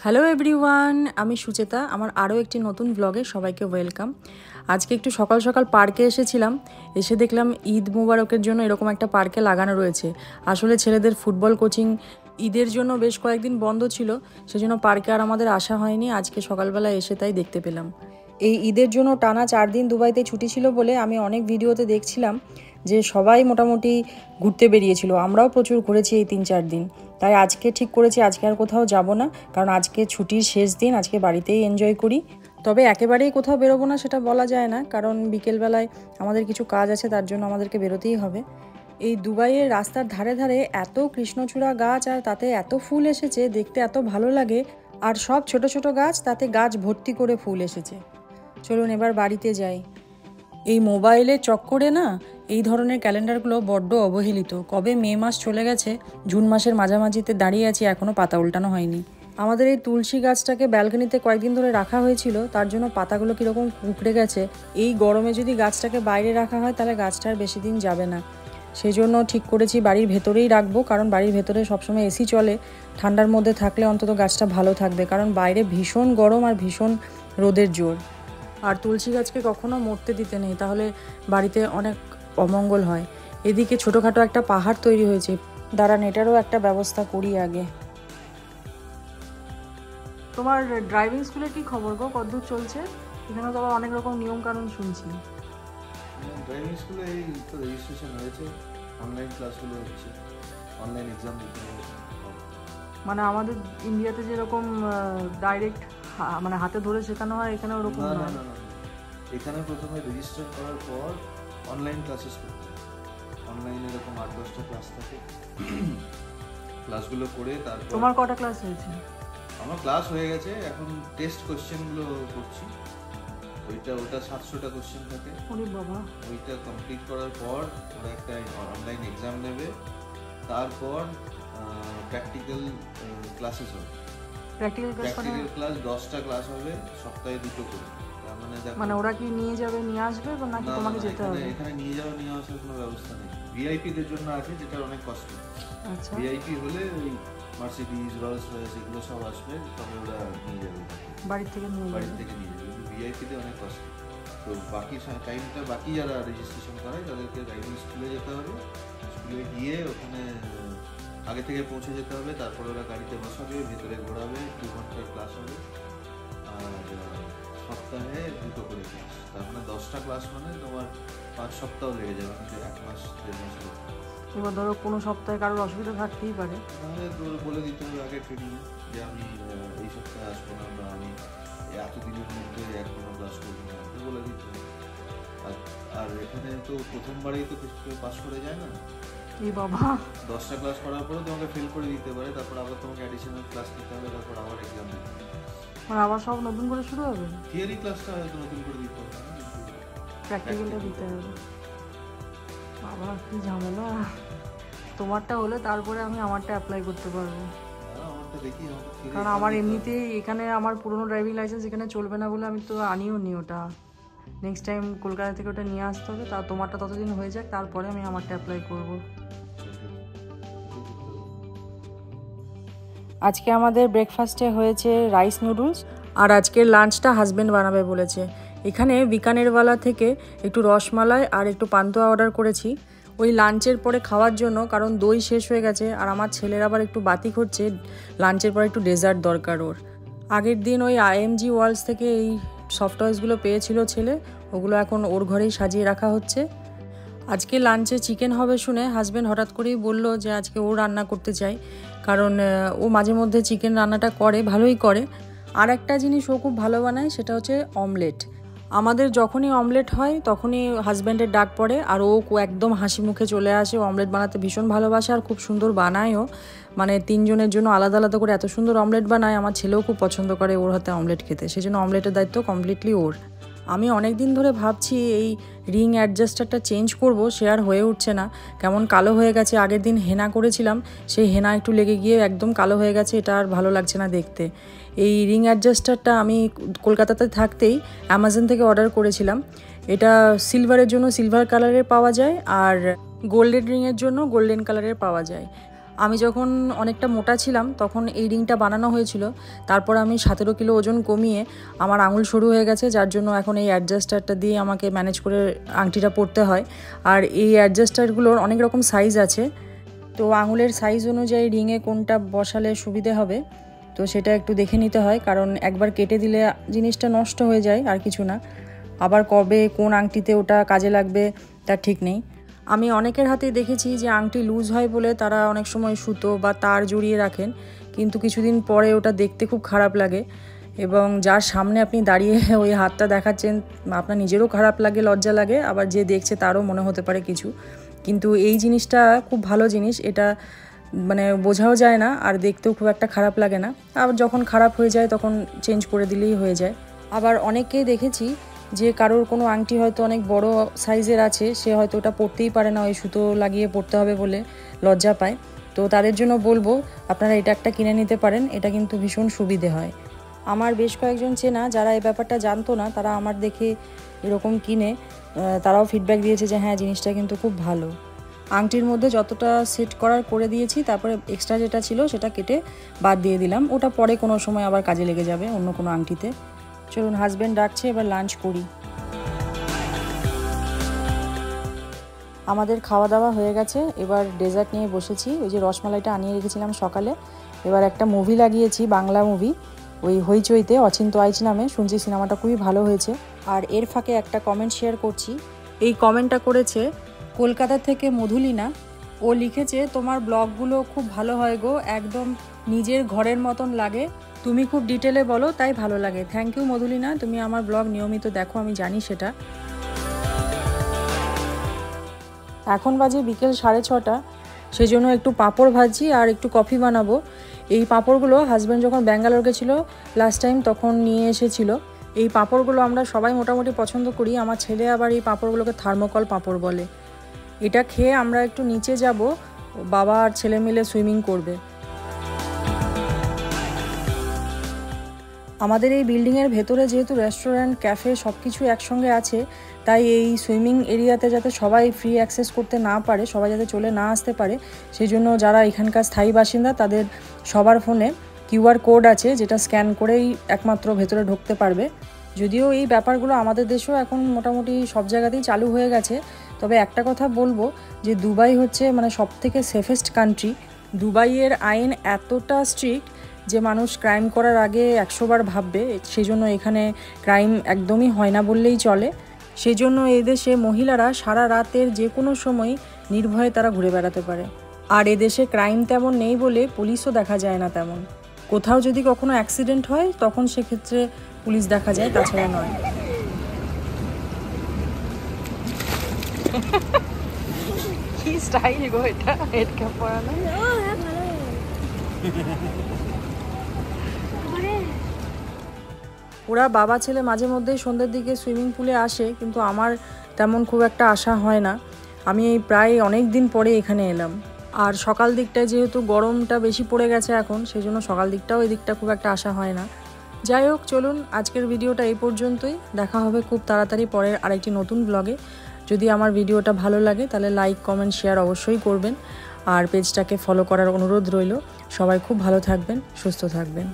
Hello everyone, আমি সুচেতা। আমার আরও একটি নতুন ব্লগে সবাইকে ওয়েলকাম। আজকে একটু সকাল সকাল পার্কে এসেছিলাম। এসে দেখলাম ঈদ মুবারকের জন্য এরকম একটা পার্কে লাগানো রয়েছে। আসলে ছেলেদের ফুটবল কোচিং ঈদের জন্য বেশ কয়েকদিন বন্ধ ছিল, সেজন্য পার্কে আর আমাদের আসা হয়নি। আজকে সকালবেলা এসে তাই দেখতে পেলাম। এই ঈদের জন্য টানা 4 দিন দুবাইতে ছুটি ছিল বলে আমি অনেক ভিডিওতে দেখছিলাম যে সবাই মোটামুটি ঘুরতে বেরিয়েছিল। আমরাও প্রচুর ঘুরেছি এই 3-4 দিন। তাই আজকে ঠিক করেছি আজকে আর কোথাও যাব না, কারণ আজকে ছুটির শেষ দিন, আজকে বাড়িতেই এনজয় করি। তবে একেবারেই কোথাও বেরোবো না সেটা বলা যায় না, কারণ বিকেলবেলায় আমাদের কিছু কাজ আছে, তার জন্য আমাদেরকে বেরোতেই হবে। এই দুবাইয়ের রাস্তার ধারে ধারে এত কৃষ্ণচূড়া গাছ, আর তাতে এত ফুল এসেছে, দেখতে এত ভালো লাগে। আর সব ছোট ছোট গাছ, তাতে গাছ ভর্তি করে ফুল এসেছে। চলুন এবার বাড়িতে যাই। এই মোবাইলে চক্করে না এই ধরনের ক্যালেন্ডারগুলো বড্ড অবহেলিত। কবে মে মাস চলে গেছে, জুন মাসের মাঝামাঝিতে দাঁড়িয়ে আছি, এখনও পাতা উল্টানো হয়নি। আমাদের এই তুলসী গাছটাকে ব্যালকনিতে কয়েকদিন ধরে রাখা হয়েছিল, তার জন্য পাতাগুলো কীরকম কুঁকড়ে গেছে। এই গরমে যদি গাছটাকে বাইরে রাখা হয় তাহলে গাছটা আর বেশি দিন যাবে না। সেই জন্য ঠিক করেছি বাড়ির ভেতরেই রাখবো, কারণ বাড়ির ভেতরে সবসময় এসি চলে। ঠান্ডার মধ্যে থাকলে অন্তত গাছটা ভালো থাকবে, কারণ বাইরে ভীষণ গরম আর ভীষণ রোদের জোর। আর তুলসী গাছকে কখনো মরতে দিতে নেই, তাহলে বাড়িতে অনেক অমঙ্গল হয়। এদিকে ছোটোখাটো একটা পাহাড় তৈরি হয়েছে, দাঁড়ান এটারও একটা ব্যবস্থা করি আগে। তোমার ড্রাইভিং স্কুলের কি খবর গো, কতদূর চলছে? এখানে তো আবার অনেক রকম নিয়ম কানুন শুনছি। ড্রাইভিং স্কুলে এই তো রেজিস্ট্রেশন হয়েছে, অনলাইন ক্লাসগুলো হচ্ছে, অনলাইন এক্সাম দিতে হবে। মানে আমাদের ইন্ডিয়াতে যেরকম ডাইরেক্ট মানে হাতে ধরে শেখানো হয়, এখানে ওরকম না না না না, এখানে প্রথমে রেজিস্টার করার পর অনলাইন ক্লাসেস করতে হয়। অনলাইনে এরকম 8-10টা ক্লাস থাকে, ক্লাসগুলো করে তারপর। তোমার কটা ক্লাস হয়েছে? আমার ক্লাস হয়ে গেছে, এখন টেস্ট কোশ্চেনগুলো করছি। ওটা 700টা কোশ্চেন থাকে। ওরে বাবা! ওইটা কমপ্লিট করার পর ওরা একটা অনলাইন এক্সাম নেবে, তারপর প্র্যাকটিক্যাল ক্লাসেস হবে। প্র্যাকটিক্যাল ক্লাস 10টা ক্লাস হবে, সপ্তাহে 2টো করে। তার মানে ওরা কি নিয়ে যাবে নিয়ে আসবে নাকি তোমাকে যেতে হবে? এখানে নিয়ে যাওয়া নিয়ে আসার কোনো ব্যবস্থা নেই। ভিআইপি দের জন্য আছে, যেটা অনেক কস্টলি। আচ্ছা, ভিআইপি হলে ওই মার্সিডিজ, রোলস রয়েস এগুলো সব আসবে, তবে ওরা নিয়ে যাবে, বাড়ি থেকে নিয়ে যাবে। ভিআইপি তে অনেক কস্টলি। তো বাকি টাইমটা বাকি যারা রেজিস্ট্রেশন করায় তাদেরকে ড্রাইভিং স্কুলে যেতে হবে। স্কুলে গিয়ে ওখানে আগে থেকে পৌঁছে যেতে হবে, তারপর ওরা গাড়িতে বসাবে, ভেতরে ঘোরাবে, 2 ঘন্টার ক্লাস হবে। আর সপ্তাহে 2টো করে ক্লাস, তার মানে 10টা ক্লাস, মানে তোমার 5 সপ্তাহ লেগে যাবে, মানে 1 মাস 1.5 মাস। এবার ধরো কোনো সপ্তাহে কারোর অসুবিধা থাকতেই পারে, তাহলে তোর বলে দিতে হবে আগে ট্রেনিংয়ে যে আমি এই সপ্তাহে আসবো না, বা আমি এতদিনের মধ্যে একদিনও ক্লাস করবো না, বলে দিতে হবে। আর এখানে তো প্রথমবারেই তো কেউ পাস করে যায় না। এই বাবা! 10টা ক্লাস করার পরে তোমাকে ফেল করে দিতে পারে, তারপর আবার তোমাকে অ্যাডিশনাল ক্লাস নিতে হবে, তারপর আবার এক্সাম দিতে হবে। মানে আবার সব নতুন করে শুরু হবে? থিওরি ক্লাসটা হয়তো নতুন করে দিতে হবে, প্র্যাকটিক্যালটা দিতে হবে। বাবা কি ঝামেলা! তোমারটা হলে তারপরে আমি আমারটা অ্যাপ্লাই করতে পারবো, কারণ আমার এমনিতেই এখানে আমার পুরনো ড্রাইভিং লাইসেন্স এখানে চলবে না বলে আমি তো আনিও নি ওটা। নেক্সট টাইম কলকাতা থেকে ওটা নিয়ে আসতে হবে, তা তোমারটা ততদিন হয়ে যাক, তারপরে আমি আমারটা অ্যাপ্লাই করবো। আজকে আমাদের ব্রেকফাস্টে হয়েছে রাইস নুডলস, আর আজকের লাঞ্চটা হাজব্যান্ড বানাবে বলেছে। এখানে বিকানেরওয়ালা থেকে একটু রসমালাই আর একটু পান্তুয়া অর্ডার করেছি ওই লাঞ্চের পরে খাওয়ার জন্য, কারণ দই শেষ হয়ে গেছে, আর আমার ছেলের আবার একটু বাতি করছে, লাঞ্চের পরে একটু ডেজার্ট দরকার ওর। আগের দিন ওই IMG ওয়ার্ল্ডস থেকে এই সফট টয়েসগুলো পেয়েছিল ছেলে, ওগুলো এখন ওর ঘরেই সাজিয়ে রাখা হচ্ছে। আজকে লাঞ্চে চিকেন হবে শুনে হাজব্যান্ড হঠাৎ করেই বলল যে আজকে ও রান্না করতে চাই, কারণ ও মাঝে মধ্যে চিকেন রান্নাটা করে, ভালোই করে। আর একটা জিনিস ও খুব ভালো বানায়, সেটা হচ্ছে অমলেট। আমাদের যখনই অমলেট হয় তখনই হাজব্যান্ডের ডাক পড়ে, আর ও একদম হাসি মুখে চলে আসে। অমলেট বানাতে ভীষণ ভালোবাসে আর খুব সুন্দর বানায়ও, মানে 3 জনের জন্য আলাদা আলাদা করে এত সুন্দর অমলেট বানায়। আমার ছেলেও খুব পছন্দ করে ওর হাতে অমলেট খেতে, সেই জন্য অমলেটের দায়িত্ব কমপ্লিটলি ওর। আমি অনেক দিন ধরে ভাবছি এই রিং অ্যাডজাস্টারটা চেঞ্জ করব, সে আর হয়ে উঠছে না, কেমন কালো হয়ে গেছে। আগের দিন হেনা করেছিলাম, সেই হেনা একটু লেগে গিয়ে একদম কালো হয়ে গেছে, এটা আর ভালো লাগছে না দেখতে। এই রিং অ্যাডজাস্টারটা আমি কলকাতাতে থাকতেই অ্যামাজন থেকে অর্ডার করেছিলাম। এটা সিলভারের জন্য সিলভার কালারের পাওয়া যায়, আর গোল্ডেন রিংয়ের জন্য গোল্ডেন কালারের পাওয়া যায়। আমি যখন অনেকটা মোটা ছিলাম তখন এই রিংটা বানানো হয়েছিল, তারপর আমি 17 কিলো ওজন কমিয়ে আমার আঙুল সরু হয়ে গেছে, যার জন্য এখন এই অ্যাডজাস্টারটা দিয়ে আমাকে ম্যানেজ করে আংটিটা পরতে হয়। আর এই অ্যাডজাস্টারগুলোর অনেক রকম সাইজ আছে, তো আঙুলের সাইজ অনুযায়ী রিংয়ে কোনটা বসালে সুবিধে হবে তো সেটা একটু দেখে নিতে হয়, কারণ একবার কেটে দিলে জিনিসটা নষ্ট হয়ে যায় আর কিছু না, আবার কবে কোন আংটিতে ওটা কাজে লাগবে তার ঠিক নেই। আমি অনেকের হাতে দেখেছি যে আংটি লুজ হয় বলে তারা অনেক সময় সুতো বা তার জড়িয়ে রাখেন, কিন্তু কিছুদিন পরে ওটা দেখতে খুব খারাপ লাগে এবং যার সামনে আপনি দাঁড়িয়ে ওই হাতটা দেখাচ্ছেন আপনার নিজেরও খারাপ লাগে, লজ্জা লাগে, আবার যে দেখছে তারও মনে হতে পারে কিছু। কিন্তু এই জিনিসটা খুব ভালো জিনিস, এটা মানে বোঝাও যায় না আর দেখতেও খুব একটা খারাপ লাগে না। আবার যখন খারাপ হয়ে যায় তখন চেঞ্জ করে দিলেই হয়ে যায়। আবার অনেককেই দেখেছি যে কারোর কোনো আংটি হয়তো অনেক বড় সাইজের আছে, সে হয়তো ওটা পরতেই পারে না, ওই সুতো লাগিয়ে পরতে হবে বলে লজ্জা পায়। তো তাদের জন্য বলবো আপনারা এটা একটা কিনে নিতে পারেন, এটা কিন্তু ভীষণ সুবিধে হয়। আমার বেশ কয়েকজন চেনা যারা এই ব্যাপারটা জানতো না, তারা আমার দেখে এরকম কিনে তারাও ফিডব্যাক দিয়েছে যে হ্যাঁ জিনিসটা কিন্তু খুব ভালো। আংটির মধ্যে যতটা সেট করার করে দিয়েছি, তারপরে এক্সট্রা যেটা ছিল সেটা কেটে বাদ দিয়ে দিলাম, ওটা পরে কোনো সময় আবার কাজে লেগে যাবে অন্য কোনো আংটিতে। চলুন, হাজব্যান্ড ডাকছে, এবার লাঞ্চ করি। আমাদের খাওয়া দাওয়া হয়ে গেছে, এবার ডেজার্ট নিয়ে বসেছি। ওই যে রসমালাইটা আনিয়ে রেখেছিলাম সকালে, এবার একটা মুভি লাগিয়েছি, বাংলা মুভি, ওই হইচইতে অচিন্ত আইচ নামে, শুনছি সিনেমাটা খুবই ভালো হয়েছে। আর এর ফাঁকে একটা কমেন্ট শেয়ার করছি। এই কমেন্টটা করেছে কলকাতা থেকে মধুলিনা, ও লিখেছে তোমার ব্লগগুলো খুব ভালো হয় গো, একদম নিজের ঘরের মতন লাগে, তুমি খুব ডিটেলে বলো তাই ভালো লাগে। থ্যাংক ইউ মধুলিনা, তুমি আমার ব্লগ নিয়মিত দেখো, আমি জানি সেটা। এখন বাজে বিকেল 6:30, সেই জন্য একটু পাঁপড় ভাজি আর একটু কফি বানাবো। এই পাঁপড়গুলো হাজব্যান্ড যখন ব্যাঙ্গালোর গেছিলো লাস্ট টাইম তখন নিয়ে এসেছিলো। এই পাঁপড়গুলো আমরা সবাই মোটামুটি পছন্দ করি, আমার ছেলে আবার এই পাঁপড়গুলোকে থার্মোকল পাঁপড় বলে। এটা খেয়ে আমরা একটু নিচে যাব, বাবা আর ছেলে মিলে সুইমিং করবে। আমাদের এই বিল্ডিংয়ের ভেতরে যেহেতু রেস্টুরেন্ট, ক্যাফে সব কিছু একসঙ্গে আছে, তাই এই সুইমিং এরিয়াতে যাতে সবাই ফ্রি অ্যাক্সেস করতে না পারে, সবাই যাতে চলে না আসতে পারে, সেই জন্য যারা এখানকার স্থায়ী বাসিন্দা তাদের সবার ফোনে কিউআর কোড আছে, যেটা স্ক্যান করেই একমাত্র ভেতরে ঢুকতে পারবে। যদিও এই ব্যাপারগুলো আমাদের দেশেও এখন মোটামুটি সব জায়গাতেই চালু হয়ে গেছে, তবে একটা কথা বলবো যে দুবাই হচ্ছে মানে সবথেকে সেফেস্ট কান্ট্রি। দুবাইয়ের আইন এতটা স্ট্রিক্ট যে মানুষ ক্রাইম করার আগে 100 বার ভাববে, সেই জন্য এখানে ক্রাইম একদমই হয় না বললেই চলে। সেই জন্য এদেশে মহিলারা সারা রাতের যে কোনো সময় নির্ভয়ে তারা ঘুরে বেড়াতে পারে। আর এদেশে ক্রাইম তেমন নেই বলে পুলিশও দেখা যায় না তেমন। কোথাও যদি কখনো অ্যাক্সিডেন্ট হয় তখন সেক্ষেত্রে পুলিশ দেখা যায়, তাছাড়া নয়। কি স্টাইল গো এটা, হেড ক্যাপ পরানো। ওরা বাবা ছেলে মাঝে মধ্যেই সন্ধ্যের দিকে সুইমিং পুলে আসে, কিন্তু আমার তেমন খুব একটা আসা হয় না। আমি এই প্রায় অনেক দিন পরে এখানে এলাম। আর সকাল দিকটায় যেহেতু গরমটা বেশি পড়ে গেছে এখন, সেই জন্য সকাল দিকটাও এই দিকটা খুব একটা আসা হয় না। যাই হোক, চলুন আজকের ভিডিওটা এই পর্যন্তই। দেখা হবে খুব তাড়াতাড়ি পরের আরেকটি নতুন ব্লগে। যদি আমার ভিডিওটা ভালো লাগে তাহলে লাইক, কমেন্ট, শেয়ার অবশ্যই করবেন, আর পেজটাকে ফলো করার অনুরোধ রইল। সবাই খুব ভালো থাকবেন, সুস্থ থাকবেন।